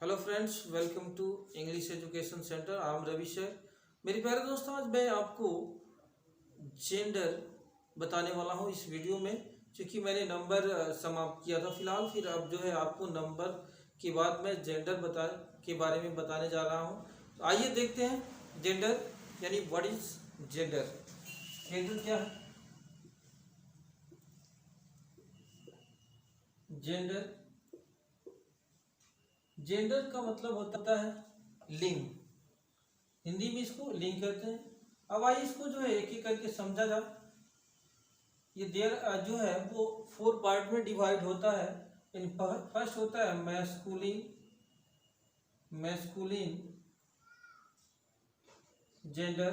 Hello friends, welcome to English education centre. I am Ravi sir. मेरे प्यारे दोस्तों, आज मैं आपको जेंडर बताने वाला हूँ इस वीडियो में। क्योंकि मैंने नंबर समाप्त किया था फिलहाल, फिर अब जो है आपको नंबर के बाद मैं जेंडर के बारे में बताने जा रहा हूँ। तो आइए देखते हैं जेंडर यानी व्हाट इज जेंडर। जेंडर क्या है? जेंडर का मतलब होता है लिंग। हिंदी में इसको लिंग कहते हैं। अब आइए इसको जो है एक एक करके समझा जाए। ये देर जो है वो 4 पार्ट में डिवाइड होता है। इन फर्स्ट होता है मैस्कुलिन जेंडर।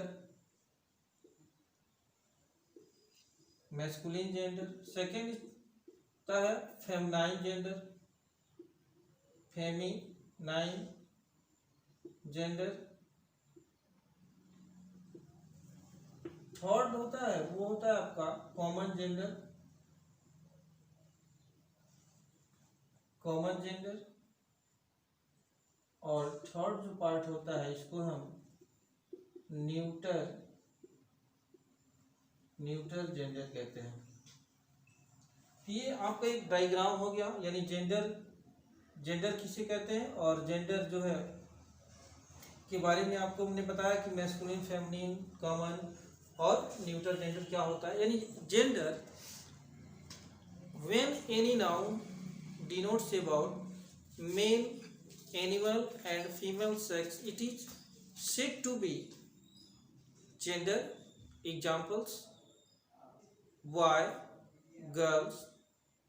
सेकेंड होता है फेमिनाइन जेंडर। थर्ड होता है वो होता है आपका कॉमन जेंडर। और थर्ड जो पार्ट होता है इसको हम न्यूटर जेंडर कहते हैं। ये आपका एक डायग्राम हो गया, यानी जेंडर किसे कहते हैं और जेंडर जो है के बारे में आपको हमने बताया कि मैस्कुलिन, फेमिनिन, कॉमन और न्यूटर जेंडर क्या होता है। यानी gender when any noun denotes about mail, animal and female sex, it is said to be gender. Examples: boy, girls,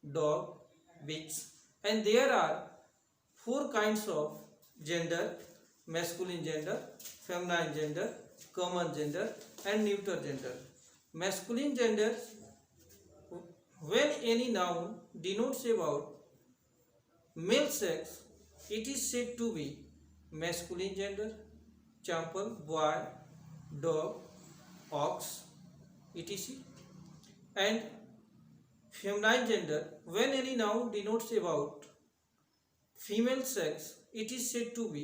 dog, bitch. And there are 4 kinds of gender: masculine gender, feminine gender, common gender and neuter gender. Masculine gender, when any noun denotes about male sex, it is said to be masculine gender. Example: boy, dog, ox, etc. And feminine gender, when any noun denotes about female sex, it is said to be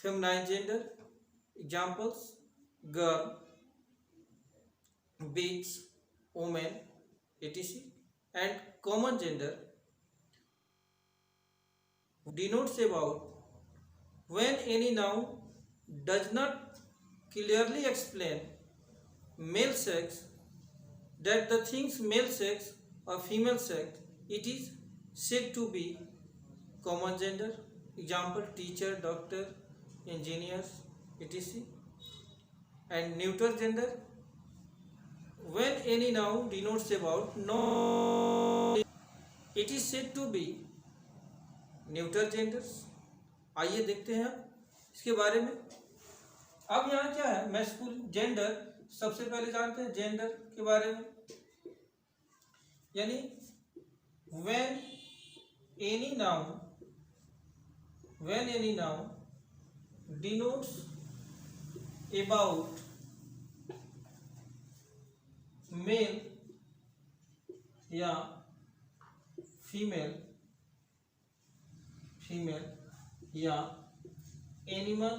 feminine gender. Examples: girl, bitch, woman, etc. And common gender denotes about when any noun does not clearly explain male sex, that the things male sex or female sex, it is said to be common gender. Example: teacher, doctor, engineers, etc. And neuter gender, when any noun denotes about no, it is said to be neuter genders. आइए देखते हैं इसके बारे में। अब यहाँ क्या है मैस्कुलिन जेंडर। सबसे पहले जानते हैं जेंडर के बारे में। यानी when any noun denotes about male या फीमेल या animal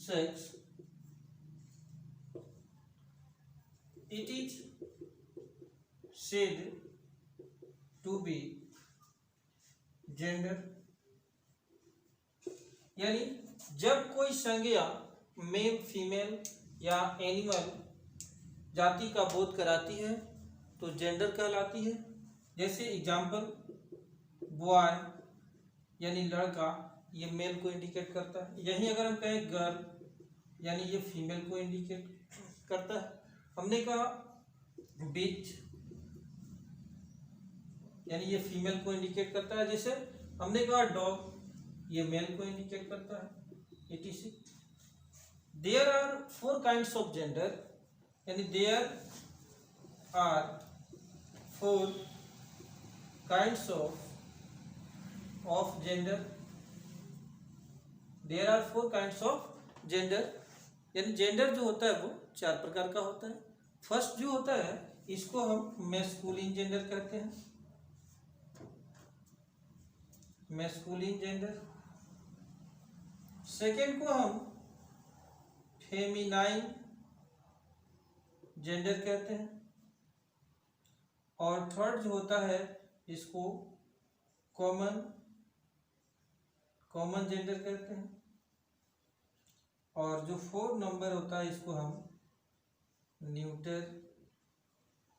sex, it is said to be gender. यानी जब कोई संज्ञा मेल, फीमेल या एनिमल जाति का बोध कराती है तो जेंडर कहलाती है। जैसे एग्जाम्पल: बॉय यानी लड़का, ये मेल को इंडिकेट करता है। यहीं अगर हम कहें गर्ल यानी ये फीमेल को इंडिकेट करता है। हमने कहा बिच यानी ये फीमेल को इंडिकेट करता है। जैसे हमने कहा डॉग, ये मेल को इंडिकेट करता है, etc. There are 4 kinds of gender, यानी there are 4 kinds of gender. There are 4 kinds of gender, यानी जेंडर जो होता है वो 4 प्रकार का होता है। फर्स्ट जो होता है इसको हम मैस्कुलिन जेंडर कहते हैं। Masculine gender. सेकेंड को हम फेमिनाइन जेंडर कहते हैं। और थर्ड जो होता है इसको कॉमन जेंडर कहते हैं। और जो फोर्थ नंबर होता है इसको हम न्यूटर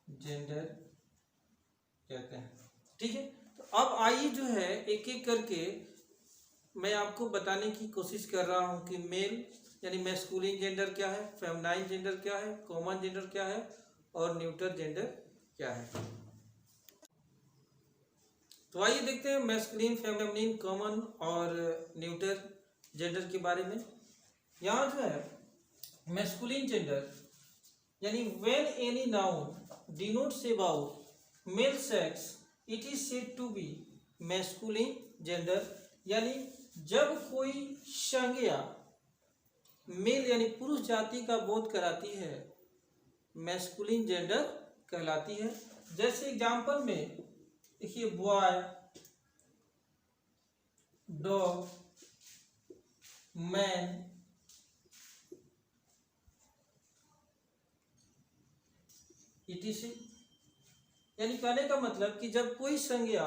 जेंडर कहते हैं। ठीक है, तो अब आइए जो है एक एक करके मैं आपको बताने की कोशिश कर रहा हूं कि मेल यानी मैस्कुलिन जेंडर क्या है, फेमिनाइन जेंडर क्या है, कॉमन जेंडर क्या है और न्यूटर जेंडर क्या है। तो आइए देखते हैं मैस्कुलिन, फेमिनिन, कॉमन और न्यूटर जेंडर के बारे में। यहाँ जो है मैस्कुलिन जेंडर यानी when any noun denotes about male sex it is said to be masculine gender. यानी जब कोई संज्ञा मेल यानी पुरुष जाति का बोध कराती है मैस्कुलिन जेंडर कहलाती है। जैसे एग्जाम्पल में देखिए बॉय, डॉग, मैन, etc। यानी कहने का मतलब कि जब कोई संज्ञा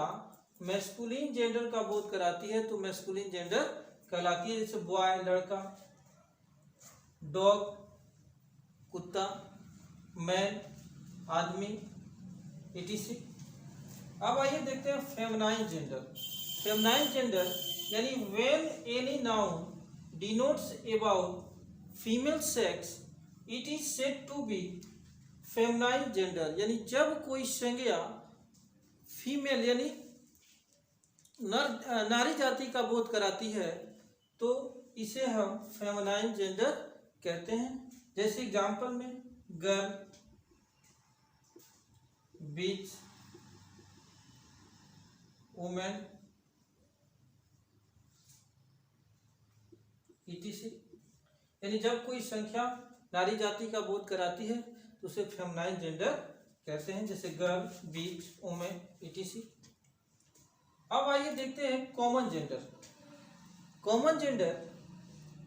मैस्कुलिन जेंडर का बोध कराती है तो मैस्कुलिन जेंडर कहलाती है। जैसे बॉय लड़का, डॉग कुत्ता, मैन आदमी, etc। अब आइए देखते हैं फेमिनाइन जेंडर। फेमिनाइन जेंडर यानी when any noun denotes about female sex it is said to be feminine gender. यानी जब कोई संज्ञा फीमेल यानी नारी जाति का बोध कराती है तो इसे हम फेमिनाइन जेंडर कहते हैं। जैसे एग्जाम्पल में गर्ल, बीच, वुमेन, etc। यानी जब कोई संख्या नारी जाति का बोध कराती है तो उसे फेमिनाइन जेंडर कहते हैं। जैसे गर्ल, बीच, वुमेन, etc। अब आइए देखते हैं कॉमन जेंडर। कॉमन जेंडर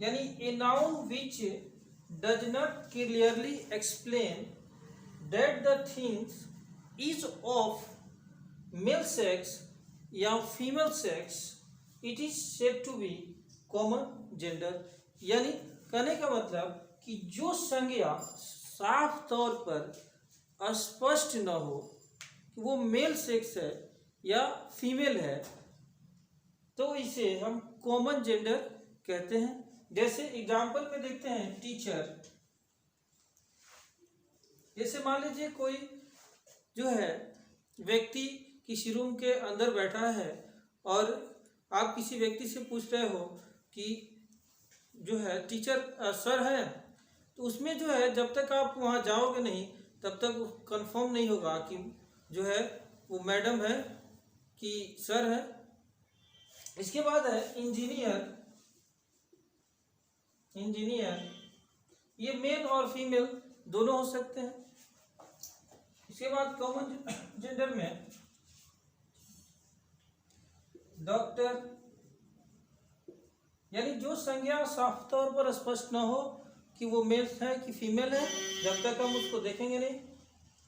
यानी a noun which does not clearly explain that the things is of male sex या female sex it is said to be common gender. यानी कहने का मतलब कि जो संज्ञा साफ तौर पर स्पष्ट न हो कि वो मेल सेक्स है या फीमेल है तो इसे हम कॉमन जेंडर कहते हैं। जैसे एग्जाम्पल में देखते हैं टीचर। जैसे मान लीजिए कोई जो है व्यक्ति किसी रूम के अंदर बैठा है और आप किसी व्यक्ति से पूछ रहे हो कि जो है टीचर सर है, तो उसमें जो है जब तक आप वहाँ जाओगे नहीं तब तक कंफर्म नहीं होगा कि जो है वो मैडम है कि सर है। इसके बाद है इंजीनियर। ये मेल और फीमेल दोनों हो सकते हैं। इसके बाद कॉमन जेंडर में डॉक्टर यानी जो संज्ञा साफ तौर पर स्पष्ट न हो कि वो मेल है कि फीमेल है, जब तक हम उसको देखेंगे नहीं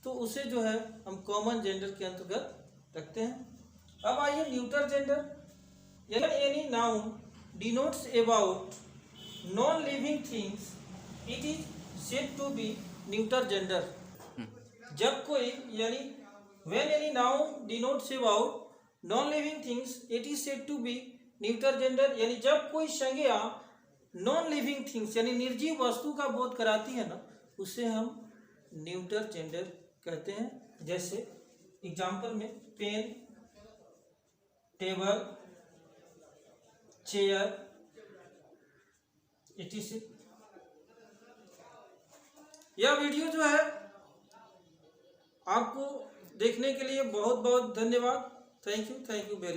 तो उसे जो है हम कॉमन जेंडर के अंतर्गत रखते हैं। अब आइए न्यूटर जेंडर। यानी any noun denotes about non living things it is said to be neuter gender. जब कोई यानी when any noun denotes about non living things it is said to be neuter gender. यानी जब कोई संज्ञा non living things यानी निर्जीव वस्तु का बोध कराती है ना उसे हम न्यूटर जेंडर कहते हैं। जैसे एग्जाम्पल में पेन, टेबल, चेयर, etc। यह वीडियो जो है आपको देखने के लिए बहुत बहुत धन्यवाद। Thank you very